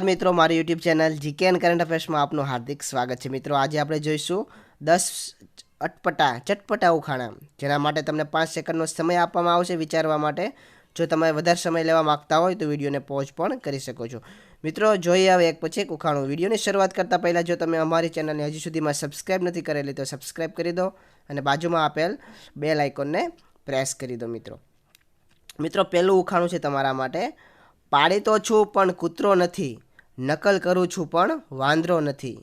મિત્રો મારી YouTube channel GK and current અફેર્સમાં આપનું હાર્દિક સ્વાગત છે। મિત્રો આજે આપણે જોઈશું 10 ચટપટા ઉખાણા, જેના માટે તમને 5 સેકન્ડનો સમય આપવામાં આવશે વિચારવા માટે। જો તમે વધારે સમય લેવા માંગતા હોય તો વિડીયોને પોઝ પણ કરી શકો છો। મિત્રો જોઈએ હવે એક પછી એક ઉખાણું। વિડીયોની શરૂઆત કરતાં પહેલાં જો તમે અમારી ચેનલને હજી સુધીમાં સબસ્ક્રાઈબ નથી કરેલી તો સબસ્ક્રાઈબ કરી દો અને બાજુમાં આપેલ બેલ આઇકોનને પ્રેસ કરી દો। મિત્રો પહેલું ઉખાણું છે તમારા માટે। પાડી તો છું પણ કૂતરો નથી, નકલ કરું છું પણ વાંદરો નથી।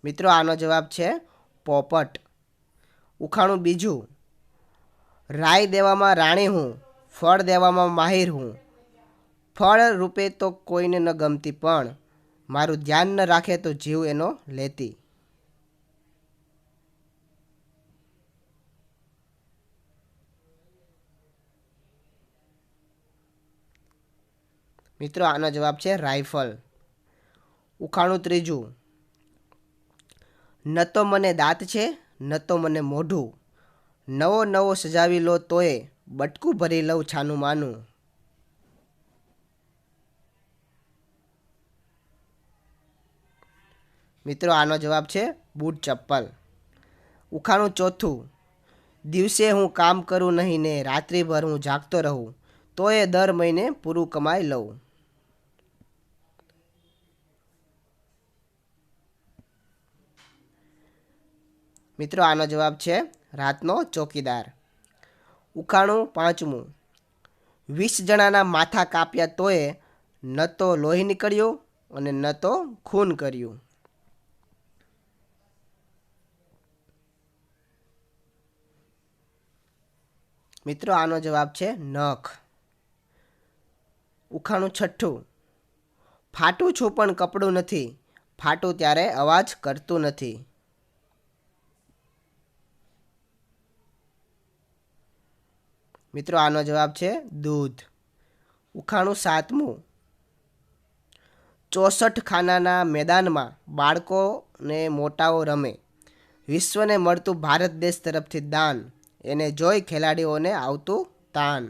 મિત્રો આનો જવાબ છે પોપટ। ઉખાણું બીજું। રાય દેવામાં રાણી હું, ફળ દેવામાં માહિર હું, ફળ રૂપે તો કોઈને ન ગમતી પણ મારું ધ્યાન ન રાખે તો જીવ એનો લેતી। મિત્રો આનો જવાબ છે રાઇફલ। ઉખાણું ત્રીજું। ન તો મને દાંત છે ન તો મને મોઢું, નવો નવો સજાવી લો તોય બટકું ભરી લઉં છાનું માનું। મિત્રો આનો જવાબ છે બૂટ ચપ્પલ। ઉખાણું ચોથું। દિવસે હું કામ કરું નહીં ને રાત્રિભર હું જાગતો રહું, તોય દર મહિને પૂરું કમાઈ લઉં। મિત્રો આનો જવાબ છે રાતનો ચોકીદાર। ઉખાણું પાંચમું। 20 જણાના માથા કાપ્યા તોય ન તો લોહી નીકળ્યું અને ન તો ખૂન કર્યું। મિત્રો આનો જવાબ છે નખ। ઉખાણું છઠ્ઠું। ફાટું છું પણ કપડું નથી, ફાટું ત્યારે અવાજ કરતું નથી। મિત્રો આનો જવાબ છે દૂધ। ઉખાણું સાતમું। 64 ખાનાના મેદાનમાં બાળકો ને મોટાઓ રમે, વિશ્વને મળતું ભારત દેશ તરફથી દાન, એને જોઈ ખેલાડીઓને આવતું તાન।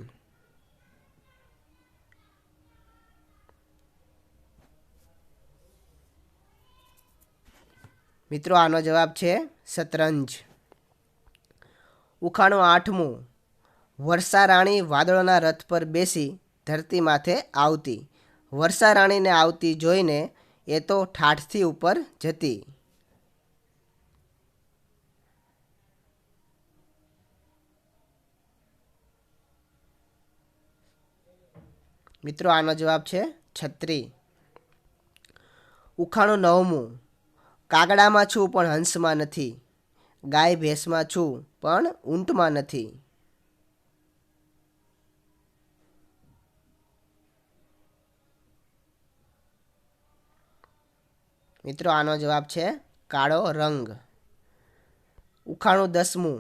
મિત્રો આનો જવાબ છે શતરંજ। ઉખાણું આઠમું। વર્ષા રાણી વાદળોના રથ પર બેસી ધરતી માથે આવતી, વર્ષા રાણીને આવતી જોઈને એ તો ઠાઠથી ઉપર જતી। મિત્રો આનો જવાબ છે છત્રી। ઉખાણું નવમું। કાગડામાં છું પણ હંસમાં નથી, ગાય ભેંસમાં છું પણ ઊંટમાં નથી। મિત્રો આનો જવાબ છે કાળો રંગ। ઉખાણું દસમું।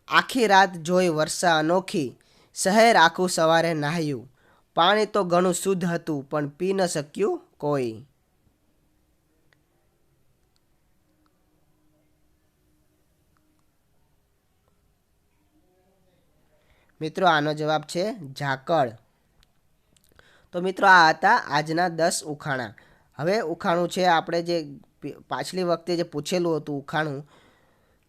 આખી રાત જોઈ વર્ષા અનોખી, શહેર આખું સવારે નાહ્યું, પાણી તો ઘણું શુદ્ધ હતું પણ પી ન શક્યું કોઈ। મિત્રો આનો જવાબ છે ઝાકળ। તો મિત્રો આ હતા આજના 10 ઉખાણા। હવે ઉખાણું છે આપણે જે પાછલી વખતે જે પૂછેલું હતું ઉખાણું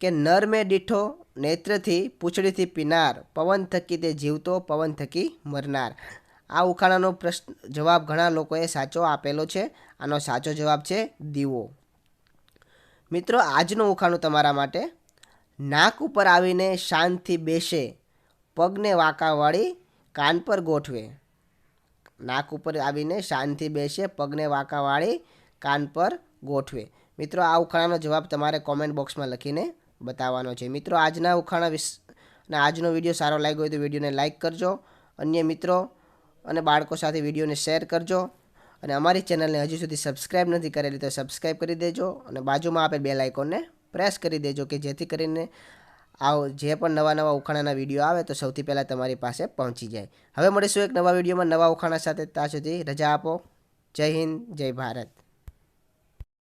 કે નર મેં દીઠો નેત્રથી પૂંછડીથી પીનાર, પવન થકી તે જીવતો પવન થકી મરનાર। આ ઉખાણાનો જવાબ ઘણા લોકોએ સાચો આપેલો છે। આનો સાચો જવાબ છે દીવો। મિત્રો આજનું ઉખાણું તમારા માટે। નાક ઉપર આવીને શાંતથી બેસે, પગને વાંકા વાળી કાન પર ગોઠવે। નાક ઉપર આવીને શાંતથી બેસે, પગને વાંકા વાળી કાન પર ગોઠવે। મિત્રો આ ઉખાણાનો જવાબ તમારે કોમેન્ટ બોક્સમાં લખીને બતાવવાનો છે। મિત્રો આજના ઉખાણા અને આજનો વિડીયો સારો લાગ્યો હોય તો વિડીયોને લાઇક કરજો, અન્ય મિત્રો અને બાળકો સાથે વિડીયોને શેર કરજો અને અમારી ચેનલને હજી સુધી સબસ્ક્રાઈબ નથી કરેલી તો સબસ્ક્રાઈબ કરી દેજો અને બાજુમાં આપેલ બેલ આઇકોનને પ્રેસ કરી દેજો કે જેથી કરીને જે પણ નવા ઉખાણાના વિડીયો આવે તો સૌથી પહેલાં તમારી પાસે પહોંચી જાય। હવે મળીશું એક નવા વિડીયોમાં નવા ઉખાણા સાથે। ત્યાં સુધી રજા આપો। જય હિન્દ, જય ભારત।